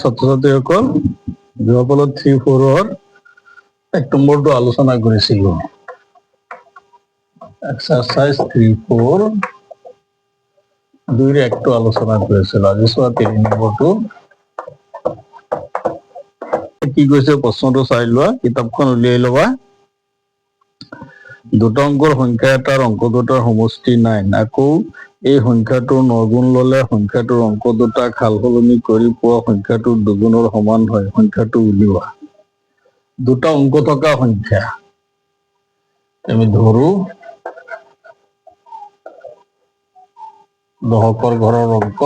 ছাত্ৰ-ছাত্ৰীসকল যোৱাকালত 3-4 এক নম্বৰটো আলোচনা কৰিছিলোঁ। এক্সাৰসাইজ 3-4 2 একটো আলোচনা কৰিছিলোঁ। আজি চোৱা 3 নম্বৰটো কি কৈছে প্ৰশ্নটো চাই লোৱা, কিতাপখন উলিয়াই ল'বা। দুটা অংকৰ সংখ্যা এটাৰ অংক দুটাৰ সমষ্টি 9, আকৌ এই সংখ্যাটোৰ 9 গুণ ললে সংখ্যাটোৰ অংক দুটা খাল সলনি কৰি পোৱা সংখ্যাটোৰ দুগুণৰ সমান হয়, সংখ্যাটো উলিওৱা। দুটা অংক থকা সংখ্যা আমি ধৰো দশকৰ ঘৰৰ অংক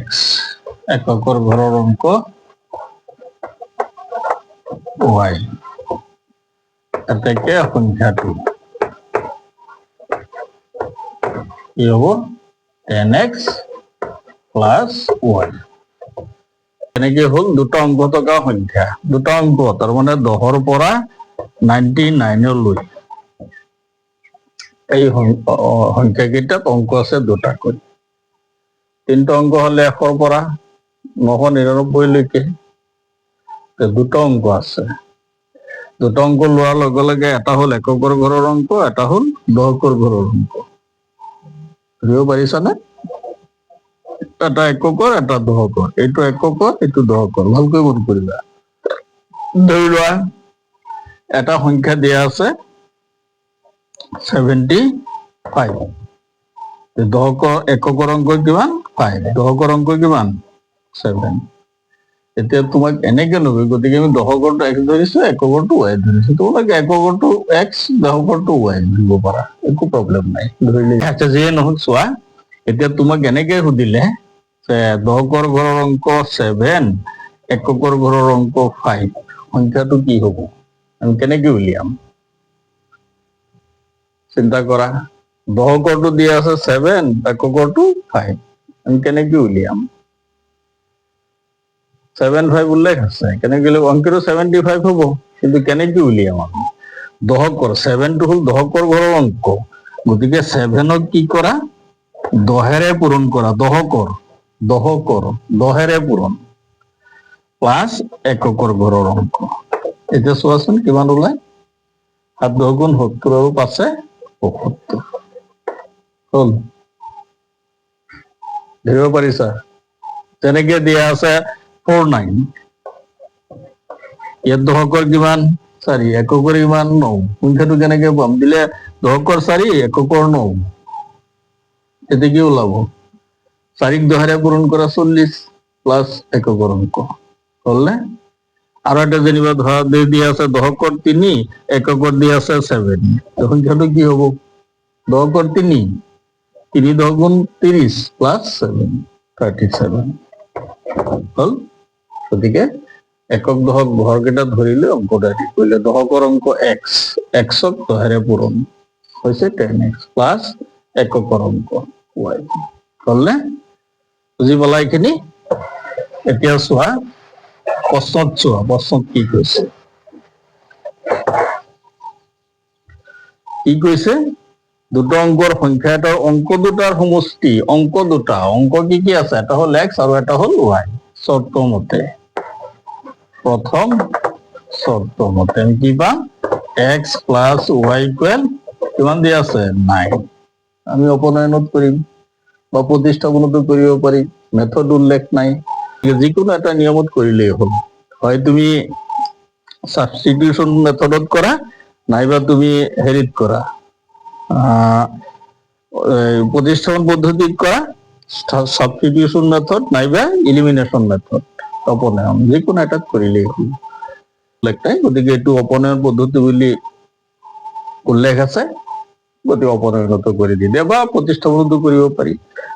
x, এককৰ ঘৰৰ অংক y, এতেকে সংখ্যাটো কি হব 10x plus y। এনেকে হল দুটা অংক থকা সংখ্যা, দুটা অংক তার মানে 10ৰ পৰা 99 লৈ এই সংখ্যা কেইটাত অংক আছে দুটাকৈ। তিনটা অংক হলে 100ৰ পৰা 999 লৈকে দুটা অংক আছে। দুটা অংক লোৱাৰ লগে লগে এটা হল এককৰ ঘৰৰ অংক, এটা হল দশকৰ ঘৰৰ অংক। ধৰিব পাৰিছানে? এটা এককৰ এটা দশকৰ, এইটো এককৰ এইটো দশকৰ, ভালকৈ মন কৰিবা। ধৰি লোৱা এটা সংখ্যা দিয়া আছে 75, দশকৰ এককৰ অংক কিমান 5, দশকৰ অংক কিমান 7। এতিয়া তোমাক এনেকে লবি, গতিকে আমি দশকৰটো x ধৰিছো, এককৰটো y ধৰিছো। তোমালোকে এককৰটো x, দশকৰটো y ধৰিব পাৰা, একো প্ৰব্লেম নাই, ধৰিলে। আচ্ছা যিয়ে নহওক চোৱা, এতিয়া তোমাক এনেকে সুধিলে যে দশকৰ ঘৰৰ অংক 7, এককৰ ঘৰৰ অংক 5, সংখ্যাটো কি হব, আমি কেনেকে উলিয়াম? চিন্তা কৰা, দশকৰটো দিয়া আছে 7, এককৰটো 5, আমি কেনেকে উলিয়াম? 75 উল্লেখ আছে, কেনেকে উলিয়াম? অংকটো 75 হব, কিন্তু কেনেকে উলিয়াম আমি? দশকৰ 7টো হল দশকৰ ঘৰৰ অংক, গতিকে 7ক কি কৰা 10ৰে পূৰণ কৰা, দশকৰ 10ৰে পূৰণ প্লাস এককৰ ঘৰৰ অংক। এতিয়া চোৱাচোন কিমান ওলাই, 7 10 গুণ 70 আৰু 5 75 হল। ধৰিব পাৰিছা? তেনেকে দিয়া আছে 49, ইয়াত দশকৰ কিমান 4, এককৰ কিমান 9, সংখ্যাটো কেনেকে পাম? দিলে দশকৰ 4, এককৰ 9, এতে কি ওলাব? 4ক 10ৰে পূৰণ কৰা 40 প্লাস এককৰ অংক হল নে? আৰু এটা যেনিবা ধৰা দিয়া আছে দশকৰ 3, এককৰ দিয়া আছে 7, সংখ্যাটো কি হব? দশকৰ 3, 3 10 গুণ 30 প্লাস 7 37 হল। গতিকে একক দশক ঘর কেইটা ধরিলে অঙ্কটা ঠিক করলে দশকৰ অঙ্ক x, xক 10ৰে পূৰণ হয়েছে 10x প্লাস এককৰ অঙ্ক y হল নে? বুঝি পালা এইখিনি? এতিয়া চোৱা প্ৰশ্নত, চোৱা প্ৰশ্নত কি কৈছে। কি কৈছে? দুটা অঙ্কৰ সংখ্যা এটাৰ অঙ্ক দুটাৰ সমষ্টি, অঙ্ক দুটা, অঙ্ক কি কি আছে? এটা হল x আৰু এটা হল y। শর্ত মতে, প্রথম শর্ত মতে আমি কি পাম? x প্লাস y ইকুয়াল কিমান দিয়া আছে 9। আমি অপনয়নত কৰিম বা প্ৰতিস্থাপনতো কৰিব পাৰিম, মেথড উল্লেখ নাই, যিকোনো এটা নিয়মত কৰিলেই হ'ল। হয় তুমি সাবস্টিটিউশন মেথডত কৰা, নাইবা তুমি হেৰিত কৰা প্ৰতিস্থাপন পদ্ধতিত কৰা, সাবস্টিটিউশন মেথড নাইবা ইলিমিনেশন মেথড, অপনয়ন, যিকোনো এটাত কৰিলেই হ'ল। গতিকে এইটো অপনয়ন পদ্ধতি বুলি উল্লেখ আছে, গতিকে অপনয়নতো কৰি দিলে বা প্ৰতিস্থাপনতো কৰিব পাৰি,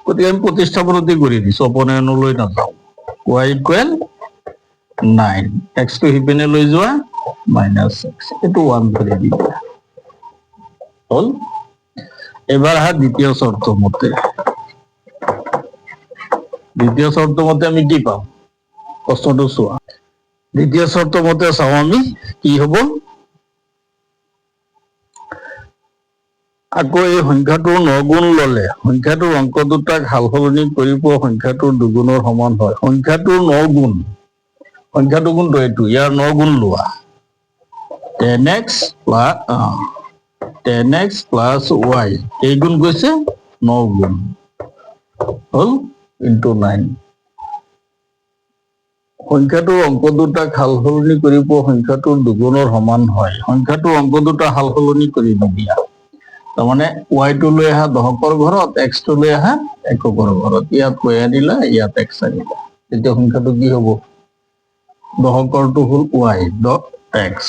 গতিকে আমি প্ৰতিস্থাপনতে কৰি দিছো, অপনয়নলৈ নাযাওঁ। y ইকুৱেল 9, x টো সিপিনে লৈ যোৱা -x, এইটো 1 ধৰি দিবা হল। এবাৰ আহা দ্বিতীয় শৰ্ত মতে, দ্বিতীয় শৰ্ত মতে আমি কি পাম? প্ৰশ্নটো চোৱা, দ্বিতীয় শৰ্ত মতে চাও আমি কি হব, আকৌ এই সংখ্যাটোৰ 9 গুণ ললে সংখ্যাটোৰ অংক দুটাক সাল সলনি কৰি পোৱা সংখ্যাটোৰ দুগুণৰ সমান হয়। সংখ্যাটোৰ 9 গুণ, সংখ্যাটো কোনটো এইটো, ইয়াৰ 9 গুণ লোৱা। 10x প্লাছ y এই গুণ গৈছে 9 গুণ হল ইনটু 9। সংখ্যাটোৰ অংক দুটাক সাল সলনি কৰি পোৱা সংখ্যাটোৰ দুগুণৰ সমান হয়। সংখ্যাটোৰ অংক দুটা সাল সলনি কৰি নিদিয়া, তাৰমানে ৱাইটো লৈ আহা দশকৰ ঘৰত, এক্সটো লৈ আহা এককৰ ঘৰত, ইয়াত ৱাই আনিলা ইয়াত এক্স আনিলা, তেতিয়া সংখ্যাটো কি হব, দশকৰটো হল ৱাই ডট এক্স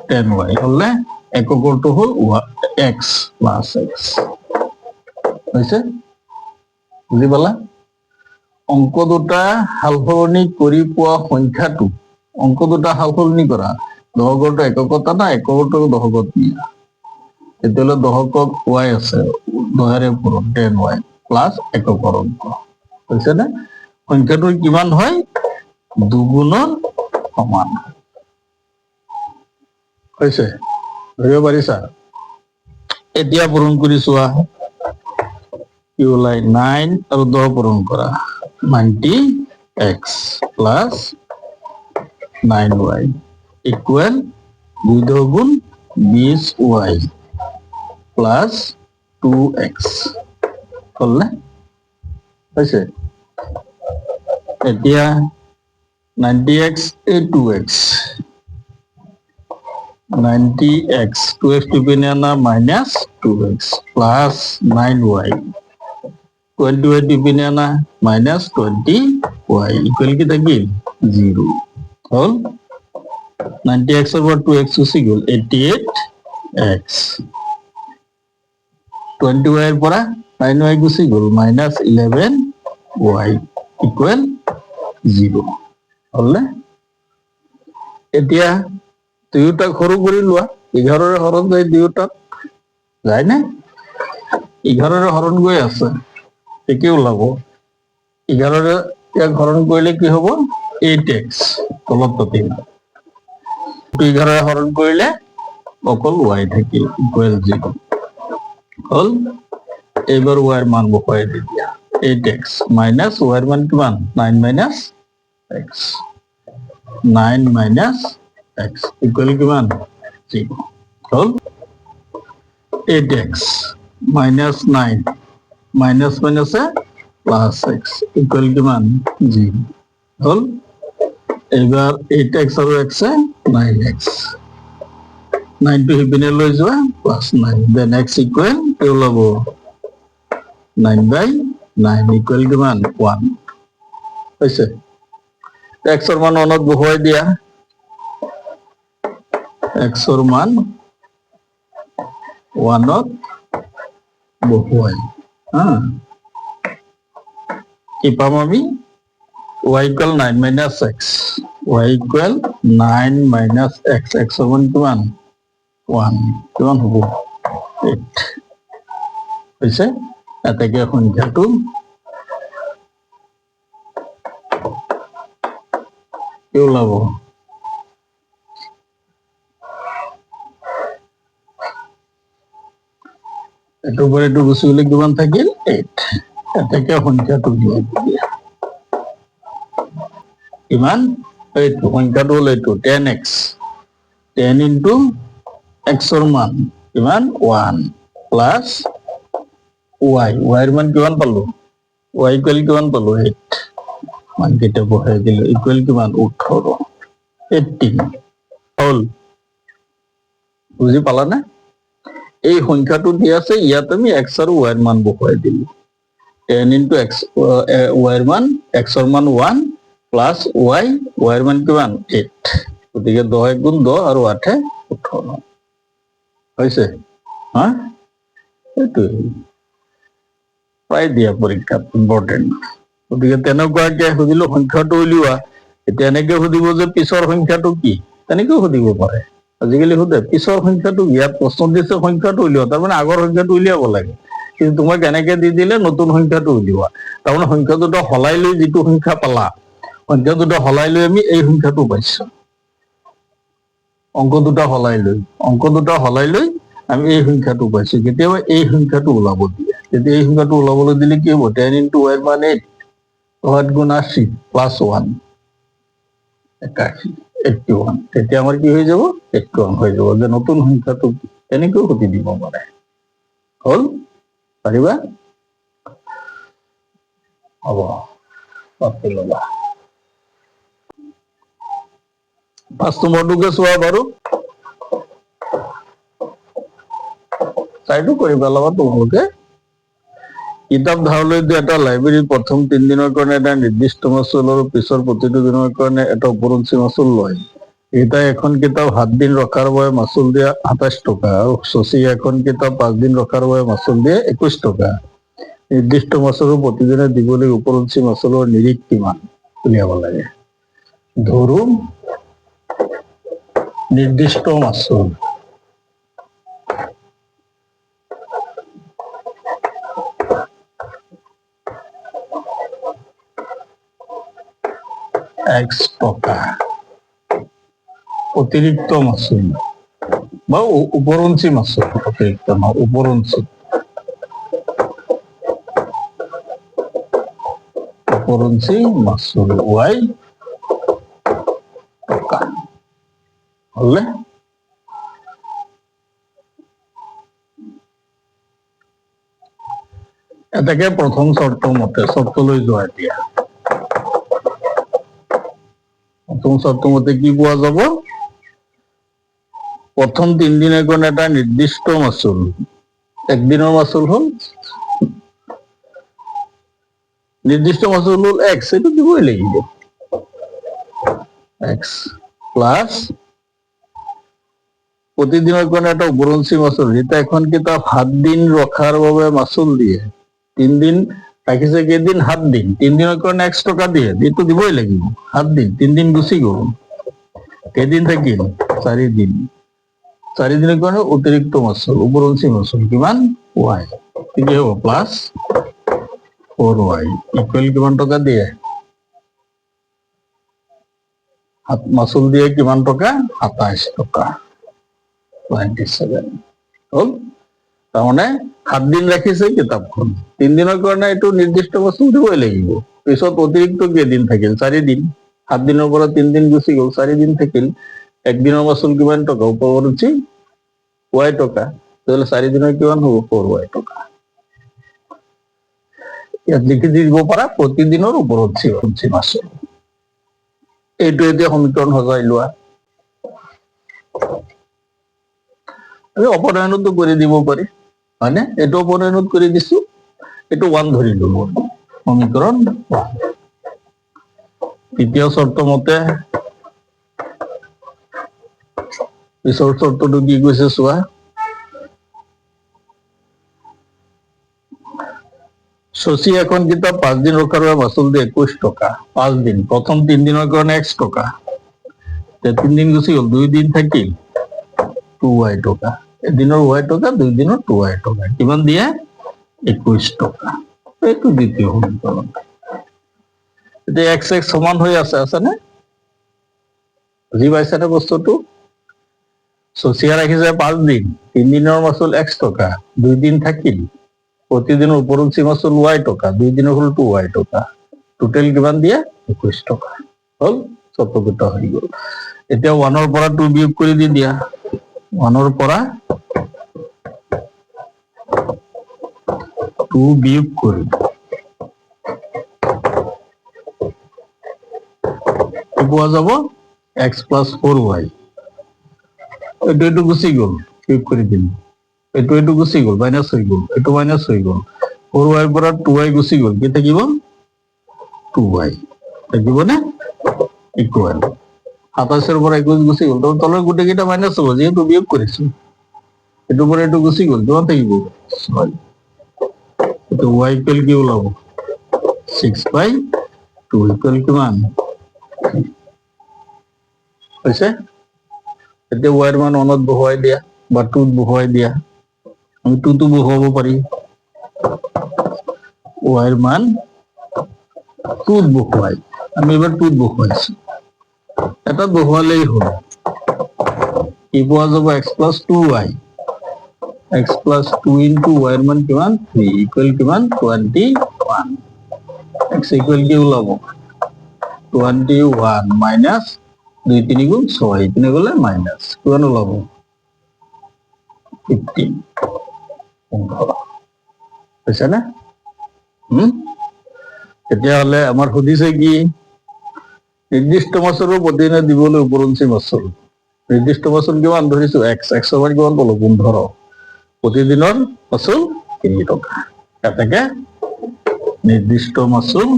10y হলে এককৰটো হল এক্স প্লাছ এক্স। হৈছে, বুজি পালা? অংক দুটা সাল সলনি কৰি পোৱা সংখ্যাটো, অংক দুটা সাল সলনি কৰা, দশকৰটো এককত আনা, এককৰটো দশকত নিয়া, তেতিয়াহ'লে দশকক ৱাই আছে, 10ৰে পূৰণ 10y প্লাছ এককৰ অংক। হৈছে নে? সংখ্যাটো কিমান হয়, দুগুণৰ সমান। হৈছে, ধৰিব পাৰিছা? এতিয়া পূৰণ কৰি চোৱা, কি ওলাই, 9 আৰু 10 পূৰণ কৰা, 90x প্লাছ 9y ইকুৱেল 2 10 গুণ 20y প্লাছ 2x হলনে? হৈছে, এতিয়া 90x এই 2x 90x 2x টিপিনে আনা minus 2x plus 9y 20y টিপিনে আনা মাইনাছ 20y ইকুৱেল কি থাকিল 0 হল। 90x ৰ পৰা 2x গুচি গল, 88x 20y ৰ পৰা 9y গুচি গল, মাইনাছ 11y ইকুৱেল 0 হলনে? এতিয়া দুয়োটাক সৰু কৰি লোৱা, 11ৰে হৰণ যায় দুয়োটাক, যায় নে? 11ৰে হৰণ গৈ আছে, কি ওলাব, 11ৰে ইয়াক হৰণ কৰিলে কি হব, 8x তলত পাতিম, 11ৰে হৰণ কৰিলে অকল y থাকিল ইকুৱেল 0 হল। এইবাৰ y ৰ মান বহাই দি দিয়া, 8x মাইনাছ y ৰ মান কিমান, 9 minus x 9 minus x equal কিমান 0 হল। 8x মাইনাছ 9 মাইনাছ মাইনাছে প্লাছ x ইকুৱেল কিমান 0 হল। এইবাৰ 8x আৰু x 9x, 9 টো সিপিনে লৈ যোৱা প্লাছ 9, দেন x ইকুৱেল কি ওলাব 9/9 ইকুৱেল কিমান 1 হৈছে। x ৰ মান 1ত বহুৱাই দিয়া, x ৰ মান 1ত বহুৱাই, কি পাম আমি, y equal 9 minus x, y equal 9 minus x, x ৰ মান কিমান 1, কিমান হ'ব 8 হৈছে। এতেকে সংখ্যাটো কি ওলাব, এইটোৰ পৰা এইটো গুচি গলে কিমান থাকিল 8, এতেকে সংখ্যাটো দিয়া কিমান, এইটো সংখ্যাটো হল এইটো 10x, 10 ইনটু x ৰ মান কিমান 1 প্লাছ y, y ৰ মান কিমান পালো, y ইকুৱেল কিমান পালো 8, মানকেইটা বহাই দিলো ইকুৱেল কিমান 18, 18 হল। বুজি পালানে? এই সংখ্যাটো দি আছে, ইয়াত আমি x আৰু y ৰ মান বহুৱাই দিলো, 10 ইনটু x, y ৰ মান, x ৰ মান 1 প্লাছ y, y ৰ মান কিমান 8, গতিকে 10 গুণ 10 আৰু 8 18 হৈছে। হা, এইটোৱে প্ৰায় দিয়া পৰীক্ষাত ইম্পৰ্টেণ্ট। গতিকে তেনেকুৱাকে সুধিলো সংখ্যাটো উলিওৱা, এতিয়া এনেকে সুধিব যে পিছৰ সংখ্যাটো কি, তেনেকেও সুধিব পাৰে, আজিকালি সোধে পিছৰ সংখ্যাটো, ইয়াত প্ৰশ্ন দিছে সংখ্যাটো উলিওৱা, তাৰমানে আগৰ সংখ্যাটো উলিয়াব লাগে, কিন্তু তোমাক এনেকে দি দিলে নতুন সংখ্যাটো উলিওৱা, তাৰমানে সংখ্যা দুটা সলাই লৈ যিটো সংখ্যা পালা, সংখ্যা দুটা সলাই লৈ আমি এই সংখ্যাটো পাইছো, অংক দুটা সলাই লৈ আমি এই সংখ্যাটো পাইছো, কেতিয়াবা এই সংখ্যাটো ওলাব দিয়ে, তেতিয়া এই সংখ্যাটো ওলাবলৈ দিলে কি হ'ব, 10 into y ৰ মান 8, 8 গুণ 80 প্লাছ 1 81, 81, তেতিয়া আমাৰ কি হৈ যাব, 81 হৈ যাব। যে নতুন সংখ্যাটো তেনেকৈ সুধি দিব পাৰে। হল, পাৰিবা? হ'ব, পাতি ল'বা। 5 নম্বৰটোকে চোৱা বাৰু, চাইটো কৰি পেলাবা তোমালোকে। কিতাপ ধাৰলৈ দিয়া এটা লাইব্ৰেৰীৰ প্ৰথম 3 দিনৰ কাৰণে এটা নিৰ্দিষ্ট মাচুল আৰু পিছৰ প্ৰতিটো দিনৰ কাৰণে এটা উপৰঞ্চি মাচুল লয়। এটাই এখন কিতাপ 7 দিন ৰখাৰ বাবে মাচুল দিয়ে 28 টকা আৰু শশী এখন কিতাপ 5 দিন ৰখাৰ বাবে মাচুল দিয়ে 21 টকা। নিৰ্দিষ্ট মাচুলৰ প্ৰতিদিনে দিবলৈ উপৰঞ্চি মাচুলৰ নিৰিখ কিমান উলিয়াব লাগে। ধৰো নিৰ্দিষ্ট মাচুল x টকা, অতিরিক্ত মাসুল বা উপরঞ্চি মাসুল, অতিরিক্ত না উপরঞ্চি, উপরঞ্চি মাসুল y টকা হলে এটাকে প্রথম শর্ত মতে শর্তলৈ যোৱা এতিয়া। প্ৰথম শৰ্ত মতে কি পোৱা যাব, প্ৰথম 3 দিনেৰ কাৰণে এটা নিৰ্দিষ্ট মাচুল, একদিনেৰ মাচুল হল নিৰ্দিষ্ট মাচুল হল x, এটা দিবই লাগিব x প্লাস প্ৰতিদিনেৰ কাৰণে এটা উপরঞ্চি মাচুল, যেটা এখন কিতাপ 7 দিন রখার বাবে মাচুল দিয়ে, 3 দিন রাখিছে কেইদিন, 7 দিন, 3 দিনের কাৰণে x টকা দিয়ে, এইটো দিবই লাগিব 7 দিন, 3 দিন গুচি গল, কেইদিন থাকিল 4 দিন, 4 দিনের কাৰণে অতিরিক্ত মাচুল, উপরঞ্চি মাচুল কিমান y, কি হব প্লাস 4y ইকুয়াল কিমান টকা দিয়ে, মাচুল দিয়ে কিমান টকা 27 টকা 27 হল। তাৰমানে 7 দিন ৰাখিছে কিতাপখন, 3 দিনৰ কাৰণে এইটো নিৰ্দিষ্ট মাচুল দিবই লাগিব, পিছত অতিৰিক্ত কেইদিন থাকিল 4 দিন, 7 দিনৰ পৰা 3 দিন গুচি গল, 4 দিন থাকিল, একদিনৰ মাচুল কিমান টকা, উপৰঞ্চি y টকা, তাহলে 4 দিনৰ কিমান হব 4y টকা। ইয়াত লিখি দিব পাৰা প্ৰতিদিনৰ উপৰঞ্চি মাচুল। এইটো এতিয়া সমীকৰণ সজাই লোৱা, আমি অপনয়নতো কৰি দিব পাৰি, হয়নে? এইটো অপনয়নত কৰি দিছো, এইটো 1 ধৰি ললো, সমীকৰণ 1। তৃতীয় শৰ্ত মতে পিছৰ শৰ্তটো কি কৈছে চোৱা, শশী এখন কিতাপ 5 দিন রখার বাবে মাচুল দিয়ে 21 টকা, 5 দিন, প্রথম 3 দিনের কারণে x টকা, 3 দিন গুছি গল, 2 দিন থাকিল 2y টকা, এদিনের y টকা, 2 দিনের 2y টকা, কিমান দিয়ে 21 টকা। এইটো দ্বিতীয় সমীকরণ। এতিয়া x x সমান হৈ আছে নে, বুজি পাইছা নে বস্তুটো? শশীয়ে ৰাখিছে 5 দিন, 3 দিনের মাচুল x টকা, 2 দিন থাকিল, প্রতিদিনের উপরঞ্চি মাচুল y টকা, 2 দিনের হল 2y টকা, টোটাল কিমান দিয়ে 21 টকা হল, শর্তকেইটা হৈ গল। এতিয়া 1 পৰা 2 বিয়োগ কৰি দি দিয়া, 1 পৰা 2 বিয়োগ কৰি কি পোৱা যাব, x প্লাস 4y, এইটো গুচি গল, বিয়োগ কৰি দিম, এইটো গুচি গল, মাইনাস হৈ গল, এইটো মাইনাস হৈ গল, 4y পৰা 2y গুচি গল, কি থাকিব 2y থাকিব নে, ইকুয়াল 27 পৰা 21 গুচি গল, তলৰ গোটেইকেইটা মাইনাস হব, যেহেতু বিয়োগ কৰিছো, এইটোৰ পৰা এইটো গুচি গল, কিমান থাকিব 6, এইটো y ইকুয়াল কি ওলাব 6/2 ইকুয়াল কিমান হৈছে। এতিয়া y ৰ মান 1ত বহুৱাই দিয়া বা 2ত বহুৱাই দিয়া, আমি 2টো বহুৱাব পাৰি, y ৰ মান 2ত বহুৱাই, আমি এবাৰ 2ত বহুৱাইছো, এটা বহুৱালেই হল, কি পোৱা যাব x plus 2y, x plus 2 into y মান কিমান 3 equal কিমান 21 x equal কি ওলাব 21 minus 2 3 গুণ 6 ইপিনে গলে মাইনাস কিমান ওলাব 15 বুঝছে না তেতিয়া হলে আমাৰ সুধিছে কি নিৰ্দিষ্ট মাছৰ প্ৰতিদিনে দিবলৈ উপৰঞ্চি মাছৰ নিৰ্দিষ্ট মাছৰ কিমান ধৰিছো x x ৰ মান কিমান পালো 15 প্ৰতিদিনৰ মাছুল 3 টকা এটাকে নিৰ্দিষ্ট মাছুল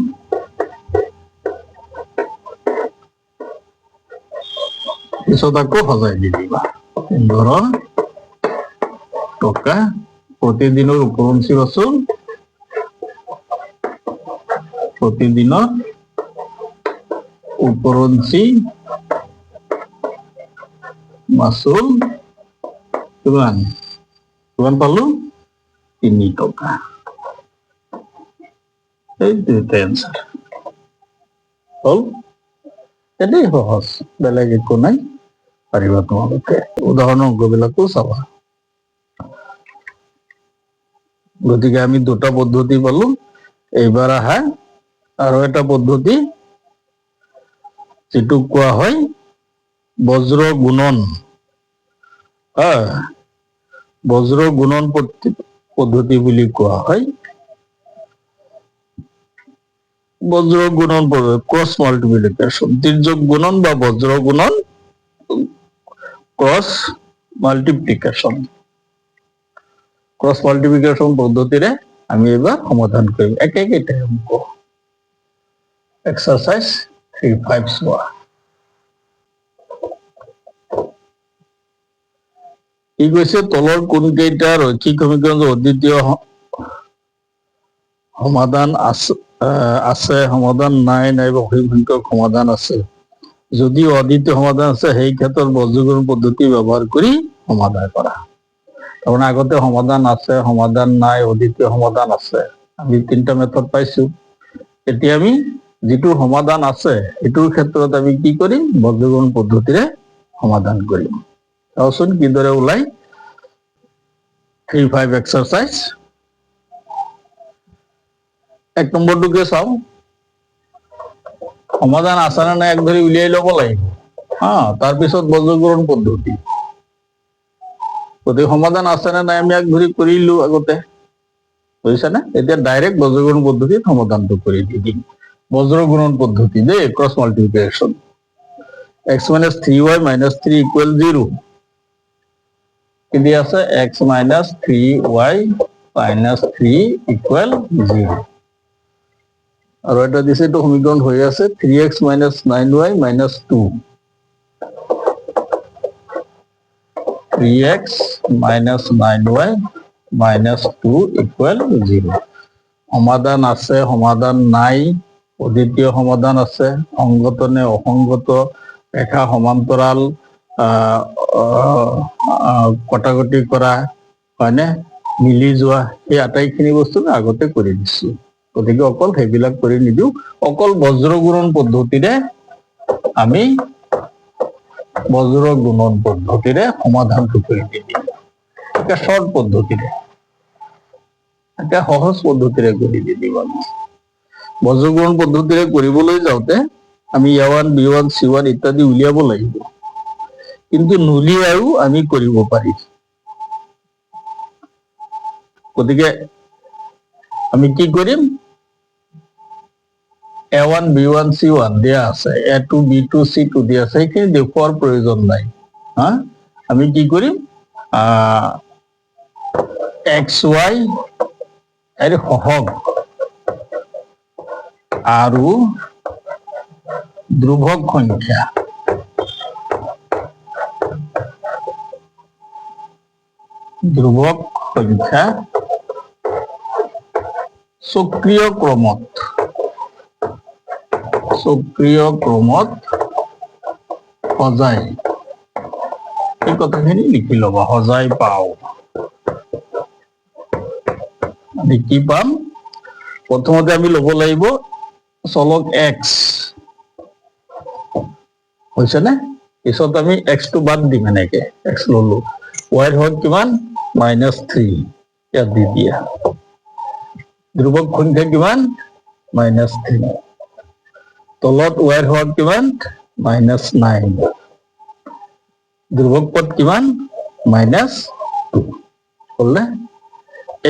পিছত আকৌ সজাই দি দিবা 15 টকা প্ৰতিদিনৰ উপৰঞ্চি মাছুল প্ৰতিদিনৰ উপৰঞ্চি মাসুল কিমান কিমান পালো 3 টকা এই দুইটা এনসাৰ হল এটাই সহজ বেলেগ একো নাই পাৰিবা তোমালোকে উদাহৰণৰ অংকবিলাকো চাবা গতিকে আমি দুটা পদ্ধতি পালো এইবাৰ আহা আৰু এটা পদ্ধতি যেটো কোৱা হয় বজ্ৰ গুণন বজ্ৰ গুণন পদ্ধতি বুলি কোৱা হয় বজ্ৰ গুণন ক্ৰস মাল্টিপ্লিকেশন তিৰ্যক গুণন বা বজ্ৰ গুণন ক্ৰস মাল্টিপ্লিকেশন পদ্ধতিৰে আমি এবাৰ সমাধান কৰিম একে একেটাই অংক এক্সাৰসাইজ 3.5 চোৱা ই কৈছে তলৰ কোনকেইটা ৰৈখিক সমীকৰণৰ অদ্বিতীয় সমাধান আছে সমাধান নাই নাইবা অসংখ্যক সমাধান আছে যদি অদ্বিতীয় সমাধান আছে সেই ক্ষেত্ৰত বজ্ৰগুণন পদ্ধতি ব্যৱহাৰ কৰি সমাধান কৰা কারণ আগতে সমাধান আছে সমাধান নাই অদ্বিতীয় সমাধান আছে আমি তিনটা মেথড পাইছো এতিয়া আমি যেটো সমাধান আছে এটোৰ ক্ষেত্ৰত আমি কি কৰিম বজ্ৰগুণন পদ্ধতিৰে সমাধান কৰিম চাওচোন কিদৰে ওলাই 3.5 এক্সাৰসাইজ এক নম্বৰটোকে চাও সমাধান আছে না নাই এক ধৰি উলিয়াই ল'ব লাগিব তাৰ পিছত বজ্ৰগুণন পদ্ধতি গতিকে সমাধান আছে না নাই আমি এক ধৰি কৰিলো আগতে বুজিছা না এতিয়া ডাইৰেক্ট বজ্ৰগুণন পদ্ধতিত সমাধানটো কৰি দিম বজ্ৰগুণন পদ্ধতি they cross multiplication x minus 3y minus 3 equal 0 কি দিয়া আছে x minus 3y minus 3 equal 0 আৰু এটা দিছে তো সমীকৰণ হৈ আছে 3x minus 9y minus 2 3x minus 9y minus 2 equal 0 সমাধান আছে সমাধান নাই অদ্বিতীয় সমাধান আছে সংগত নে অসংগত রেখা সমান্তরাল কটাকটি করা হয়নে মিলি যোৱা এই আটাইখিনি বস্তু আগতে কৰি দিছো গতিকে অকল সেইবিলাক কৰি নিদিও অকল বজ্ৰগুণন পদ্ধতিৰে আমি বজ্ৰগুণন পদ্ধতিৰে সমাধানটো কৰি দিম এটা শৰ্ট পদ্ধতিৰে এটা সহজ পদ্ধতিৰে কৰি দিম বজ্ৰগুণন পদ্ধতিৰে কৰিবলৈ যাওঁতে আমি a1 b1 c1 ইত্যাদি উলিয়াব লাগিব কিন্তু নুলিয়াও আমি কৰিব পাৰি গতিকে আমি কি কৰিম a1 b1 c1 দিয়া আছে a2 b2 c2 দিয়া আছে এইখিনি দেখুৱাৰ প্ৰয়োজন নাই আমি কি কৰিম xy এৰ সহগ আৰু ধ্ৰুৱক সংখ্যা সক্রিয় ক্রমত সজাই এই কথাখিনি লিখি লবা সজাই পাও আমি কি পাম প্ৰথমতে আমি লব লাগিব চলক x হৈছে না পিছত আমি x টো বাদ দিম এনেকে x ললো y হল কিমান -3 ইয়াত দি দিয়া ধ্ৰুৱক সংখ্যা কিমান -3 তলত y ৰ হওক কিমান -9 ধ্ৰুৱক পদ কিমান -2 হলনে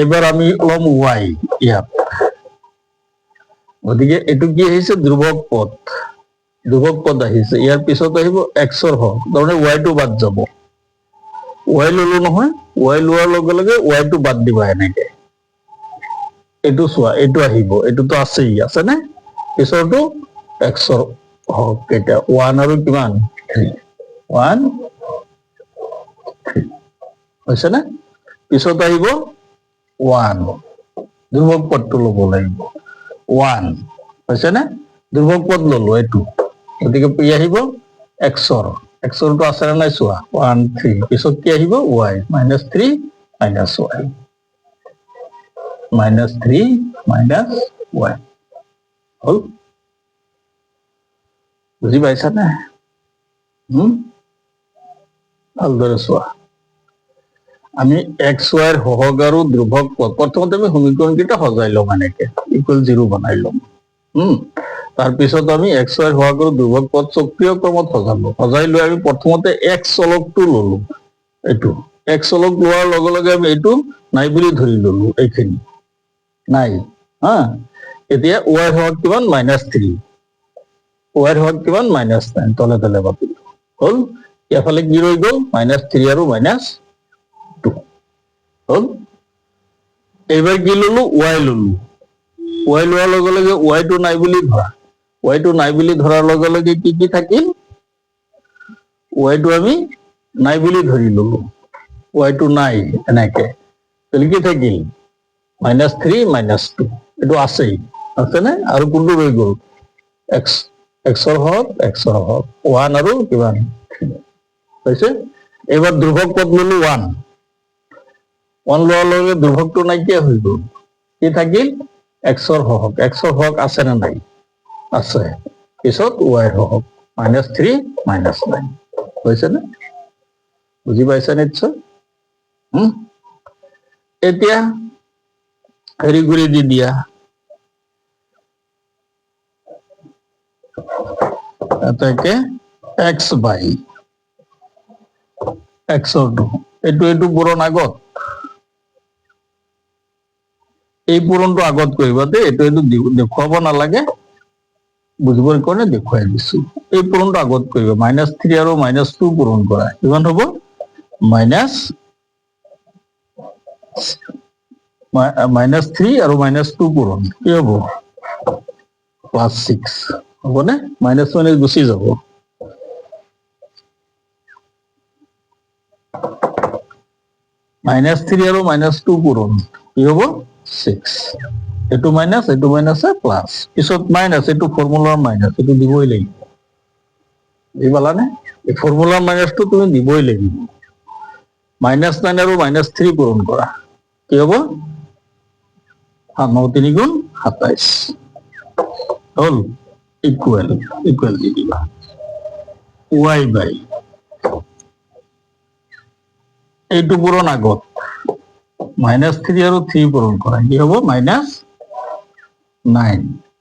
এবাৰ আমি ল'ম y ইয়াত গতিকে এইটো কি আহিছে ধ্ৰুৱক পদ আহিছে ইয়াৰ পিছত আহিব x ৰ হওক তাৰমানে y টো বাদ যাব y ললো নহয় y লোৱাৰ লগে লগে y টো বাদ দিবা এনেকে এইটো চোৱা এইটো আহিব এইটোতো আছেই আছে নে পিছৰটো x ৰ হওক এটা 1 আৰু কিমান 3 1 3 হৈছে নে পিছত আহিব 1 ধ্ৰুৱক পদটো ল'ব লাগিব 1 হৈছে নে ধ্ৰুৱক পদ ললো এইটো গতিকে কি আহিব x ৰটো আছে নে নাই চোৱা 1 3 পিছত কি আহিব y -3 -y হল বুজি পাইছা নে ভালদৰে চোৱা আমি x y ৰ হহগ আৰু ধ্ৰুৱক পদ প্ৰথমতে আমি সমীকৰণকেইটা সজাই লম এনেকে =0 বনাই লম তাৰপিছত আমি x y ৰ হহগ আৰু ধ্ৰুৱক পদ চক্ৰীয় ক্ৰমত সজাই লৈ আমি প্ৰথমতে x চলকটো ললো এইটো x চলক লোৱাৰ লগে লগে আমি এইটো নাই বুলি ধৰি ললো এইখিনি নাই এতিয়া y ৰ হহগ কিমান -3 y ৰ হহগ কিমান -9 তলে তলে বাতিল হল ইয়াৰফালে কি ৰৈ গল -3 আৰু -2 হল এইবাৰ কি ললো y ললো y লোৱাৰ লগে লগে y টো নাই বুলি ধৰা y টো নাই বুলি ধৰাৰ লগে লগে কি থাকিল y টো আমি নাই বুলি ধৰি ললো y টো নাই এনেকে তাহলে কি থাকিল -3 -2 এইটো আছেই আছে নে আৰু কোনটো ৰৈ গল x ৰ হওক 1 আৰু কিমান হৈছে এবাৰ ধ্ৰুৱক পদ ললো 1 লোৱাৰ লগে ধ্ৰুৱকটো নাইকিয়া হৈ গল কি থাকিল x ৰ হওক আছে নে নাই আছে পিছত y ৰ হওক -3 -9 হৈছে নে বুজি পাইছা নিশ্চয় এতিয়া হেৰি কৰি দি দিয়া এটাকে x বাই x এইটো পূৰণ আগত এই পূৰণটো আগত কৰিবা দেই এইটো দেখুৱাব নালাগে বুজিবৰ কাৰণে দেখুৱাই দিছো এই পূৰণটো আগত কৰিবা -3 আৰু -2 পূৰণ কৰা কিমান হ'ব -3 আৰু -2 পূৰণ কি হ'ব +6 হ'বনে মাইনাছ গুচি যাব -3 আৰু -2 পূৰণ কি হ'ব 6 এইটো মাইনাছ প্লাছ পিছত মাইনাছ এইটো ফৰ্মুলাৰ মাইনাছ এইটো দিবই লাগিব বুজি পালানে এই ফৰ্মুলাৰ মাইনাছটো তুমি দিবই লাগিব -9 আৰু -3 পূৰণ কৰা কি হ'ব 9 3 গুণ 27 হল ইকুৱেল দি দিবা y বাই এইটো পূৰণ আগত -3 আৰু 3 পূৰণ কৰা কি হ'ব -9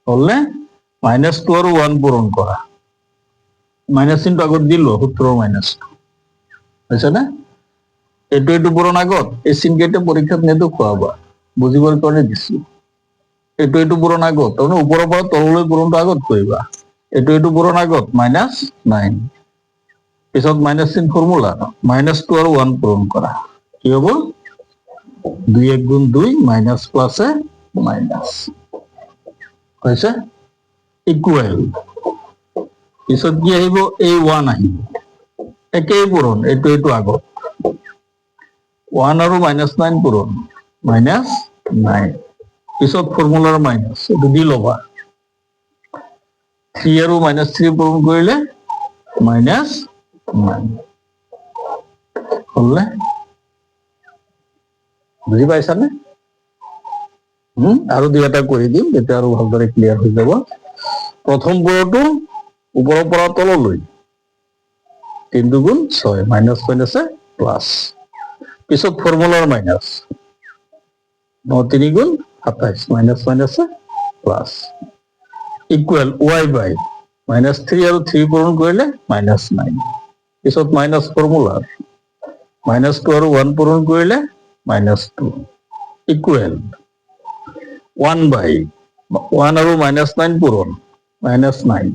হলনে -2 আৰু 1 পূৰণ কৰা মাইনাছ চিনটো আগত দিলো সূত্ৰৰ মাইনাছটো হৈছে নে এইটো পূৰণ আগত এই চিনকেইটা পৰীক্ষাত নেদেখুৱাবা বুজিবৰ কাৰণে দিছো এইটো পূৰণ আগত তাৰমানে ওপৰৰ পৰা তললৈ পূৰণটো আগত কৰিবা এইটো পূৰণ আগত -9 পিছত মাইনাছ চিন ফৰ্মুলা -2 আৰু 1 পূৰণ কৰা কি হ'ব 2 1 গুণ 2 মাইনাছ প্লাছে মাইনাছ হৈছে ইকুৱেল পিছত কি আহিব এই 1 আহিব একেই পূৰণ এইটো আগত 1 আৰু -9 পূৰণ -9 পিছত ফৰ্মুলাৰ মাইনাছ এইটো দি ল'বা 3 আৰু -3 পূৰণ কৰিলে -9 হলনে বুজি পাইছানে আৰু দুই এটা কৰি দিম তেতিয়া আৰু ভালদৰে ক্লিয়াৰ হৈ যাব প্ৰথম পূৰণটো ওপৰৰ পৰা তললৈ 3 2 গুণ 6 মাইনাছ প্লাছ পিছত ফৰ্মুলাৰ মাইনাছ 9 3 গুণ 27 minus minus plus equal y বাই -3 আৰু 3 পূৰণ কৰিলে -9 পিছত মাইনাছ ফৰ্মুলাৰ -2 আৰু 1 পূৰণ কৰিলে -2 ইকুৱেল 1 বাই 1 আৰু -9 পূৰণ -9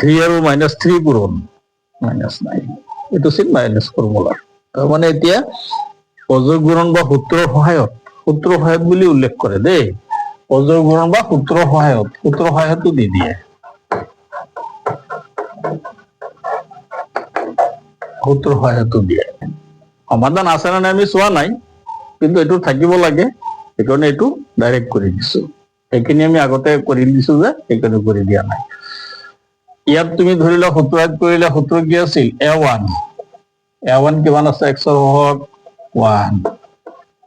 3 আৰু -3 পূৰণ -9 এইটো আছিল মাইনাছ ফৰ্মুলাৰ তাৰমানে এতিয়া অজয় গুণন বা সূত্ৰৰ সহায়ত বুলি উল্লেখ কৰে দেই অজয় গুণন বা সূত্ৰৰ সহায়তো দি দিয়ে সূত্ৰৰ সহায়তো দিয়ে সমাধান আছে নে নাই আমি চোৱা নাই কিন্তু এইটো থাকিব লাগে সেইকাৰণে এইটো ডাইৰেক্ট কৰি দিছো সেইখিনি আমি আগতে কৰি দিছো যে সেইকাৰণে কৰি দিয়া নাই ইয়াত তুমি ধৰি লোৱা সূত্ৰত কৰিলে সূত্ৰ কি আছিল a1 কিমান আছে x ৰ সহগ 1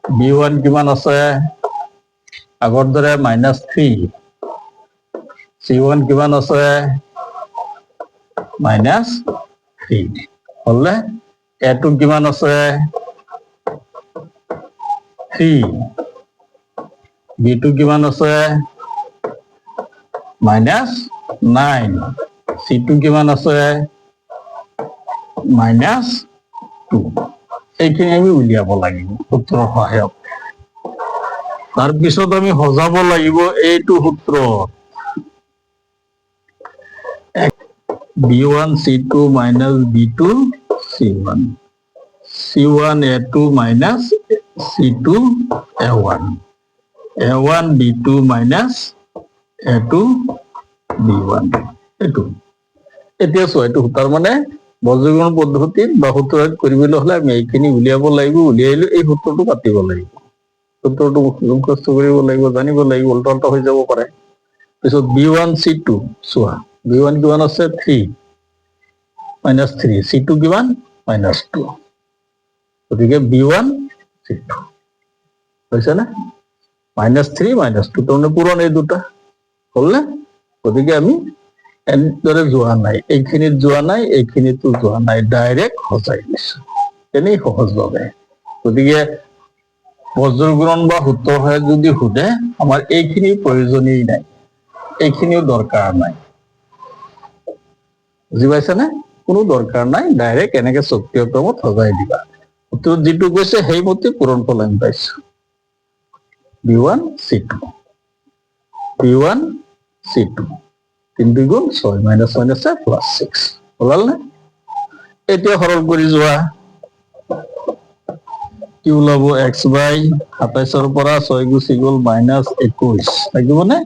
b1 কিমান আছে আগৰ দৰে -3 c1 কিমান আছে -3 হলে a2 কিমান আছে 3 b2 কিমান আছে -9 c2 কিমান আছে -2 এইখিনি আমি উলিয়াব লাগিব সূত্ৰৰ সহায়ত তাৰপিছত আমি সজাব লাগিব এইটো সূত্ৰ b1 c2 minus b2 c1 c1 a2 minus c2 a1 a1 b2 minus a2 b1 এইটো এতিয়া চোৱা এইটো তাৰমানে বজ্ৰগুণ পদ্ধতিত বা সূত্ৰত কৰিবলৈ হলে আমি এইখিনি উলিয়াব লাগিব উলিয়াইলে এই সূত্ৰটো কাটিব লাগিব সূত্ৰটো মুখস্থ কৰিব লাগিব জানিব লাগিব উল্টা উল্টা হৈ যাব পাৰে পিছত b1 c2 চোৱা b1 কিমান আছে 3 -3 c2 কিমান -2 গতিকে b1 c2 হৈছে না -3 -2 তাৰমানে পূৰণ এই দুটা হ'ল না গতিকে আমি এনেদৰে যোৱা নাই এইখিনিত যোৱা নাই এইখিনিতো যোৱা নাই ডাইৰেক্ট সজাই দিছো এনেই সহজভাৱে গতিকে বজ্ৰগুণন বা সূত্ৰৰ সহায়ত যদি সোধে আমাৰ এইখিনি প্ৰয়োজনেই নাই এইখিনিও দৰকাৰ নাই বুজি পাইছানে কোনো দৰকাৰ নাই ডাইৰেক্ট এনেকে চক্ৰীয় ক্ৰমত সজাই দিবা সূত্ৰত যিটো কৈছে সেইমতে পূৰণফল আমি পাইছো b1 c2 3 গুণ 6 মাইনাছ মাইনাছ প্লাছ 6 ওলাল নে এতিয়া সৰল কৰি যোৱা কি ওলাব x বাই 27 পৰা 6 গুচি গ'ল -21 থাকিবনে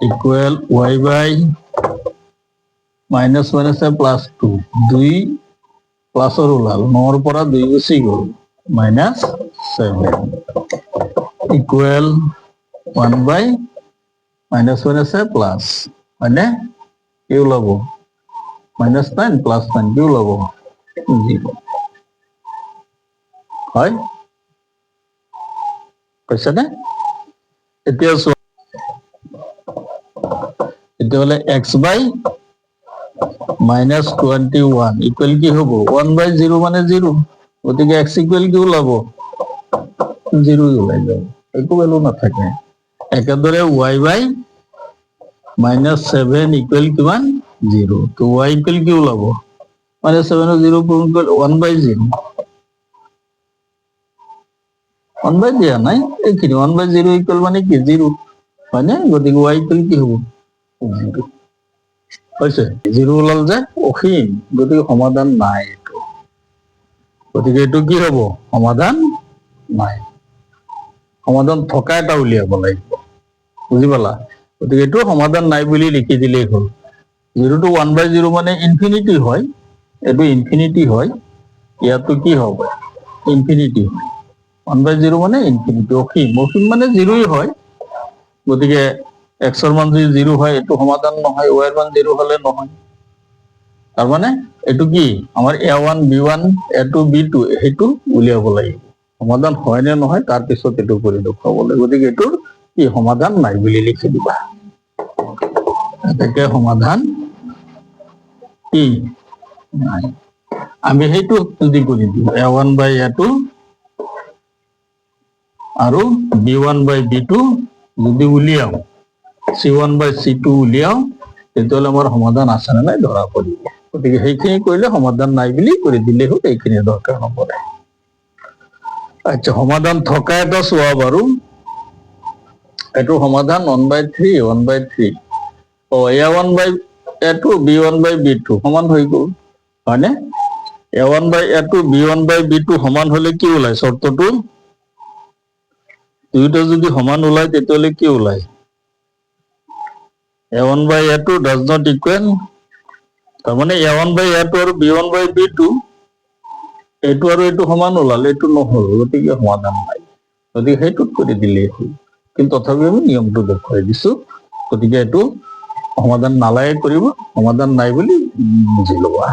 ইকুৱেল y বাই মাইনাছ মাইনাছ প্লাছ 2 2 প্লাছৰ ওলাল 9 পৰা 2 গুচি গ'ল -7 ইকুৱেল 1 বাই মাইনাছ মাইনাছ প্লাছ মানে কি ওলাব -9 প্লাছ 9 কি ওলাব 0 হয় কৈছে নে এতিয়া হলে x বাই -21 ইকুৱেল কি হ'ব 1 বাই 0 মানে 0 গতিকে x ইকুৱেল কি ওলাব 0 ওলাই যাব একো ভ্যালু নাথাকে একেদৰে y বাই -7 ইকুৱেল কিমান 0 তো y ইকুৱেল কি ওলাব -7 ৰ 0 পূৰণ কৰিলে 1 বাই 0 1 বাই দিয়া নাই এইখিনি 1 বাই 0 ইকুৱেল মানে কি 0 হয়নে গতিকে y ইকুৱেল কি হ'ব 0 হৈছে 0 ওলাল যে অসীম গতিকে সমাধান নাই এইটো গতিকে এইটো কি হ'ব সমাধান নাই সমাধান থকা এটা উলিয়াব লাগিব বুজি পালা গতিকে এইটো সমাধান নাই বুলি লিখি দিলেই হ'ল 0 to 1 by 0 মানে ইনফিনিটি হয় এইটো ইনফিনিটি হয় ইয়াতো কি হ'ব ইনফিনিটি হয় 1 by 0 মানে ইনফিনিটি অসীম মানে 0ই হয় গতিকে x ৰ মান যদি 0 হয় এইটো সমাধান নহয় y ৰ মান 0 হলে নহয় তাৰ মানে এইটো কি আমাৰ a1 b1 a2 b2 সেইটো উলিয়াব লাগিব সমাধান হয় নে নহয় তাৰ পিছত এইটো কৰি দেখুৱাব লাগিব গতিকে এইটোৰ কি সমাধান নাই বুলি লিখি দিবা এটাকে সমাধান কি নাই আমি সেইটো যদি কৰি দিওঁ a1 by a2 আৰু b1/b2 যদি উলিয়াও c1/c2 উলিয়াও তেতিয়াহ'লে আমাৰ সমাধান আছে নে নাই ধৰা পৰিব। গতিকে সেইখিনি কৰিলে সমাধান নাই বুলি কৰি দিলেই হ'ল, এইখিনি দৰকাৰ নপৰে। আচ্ছা, সমাধান থকা এটা চোৱা বাৰু। এইটো সমাধান 1/3 1/3 a1/a2 b1/b2 সমান হৈ গ'ল, হয়নে? a1/a2 b1/b2 সমান হলে কি ওলায় শর্তটো? দুইটা যদি সমান ওলায় তেতিয়াহলে কি ওলায়? a1/a2 does not equal, তার মানে a1/a2 আৰু b1/b2 এইটো আৰু এইটো সমান ওলালে এইটো নহল, গতিকে সমাধান নাই। গতিকে সেইটোত কৰি দিলেই হ'ল, কিন্তু তথাপি আমি নিয়মটো দেখুৱাই দিছো। গতিকে এইটো সমাধান নালাগে কৰিব, সমাধান নাই বুলি বুজি লবা।